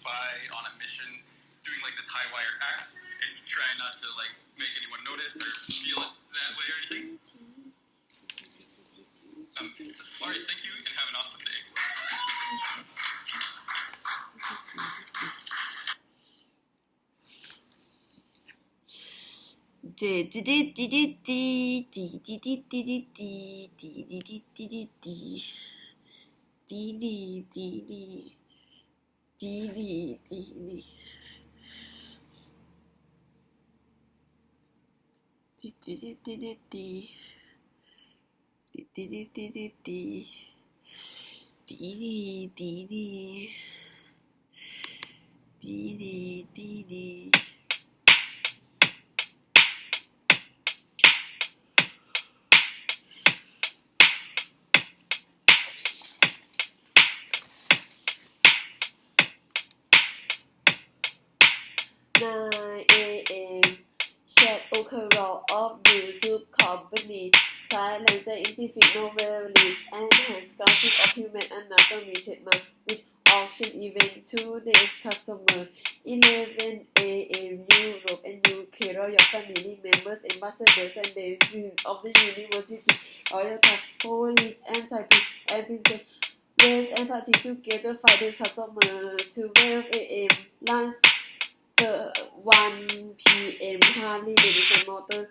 spy on a mission doing like this high wire act and try not to like make anyone notice or feel it that way or anything. Alright, thank you and have an awesome day.9am Chat O'Carroll of YouTube Company Thailand Scientific Novelist Enhanced Scouting of Human Anatomy Trademark with auction event 2 days customer 11am Europe and UK Royal Family Members Ambassadors and Deans of the University Royal Thai Police and Thai Police and Princess Race and Party together Friday customer 12am lunch 1pm Harley Davidson Motor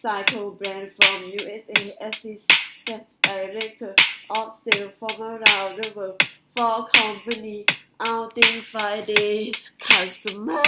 Cycle brand from USA Assistant Director of Sales from around the world for company outing Fridays customer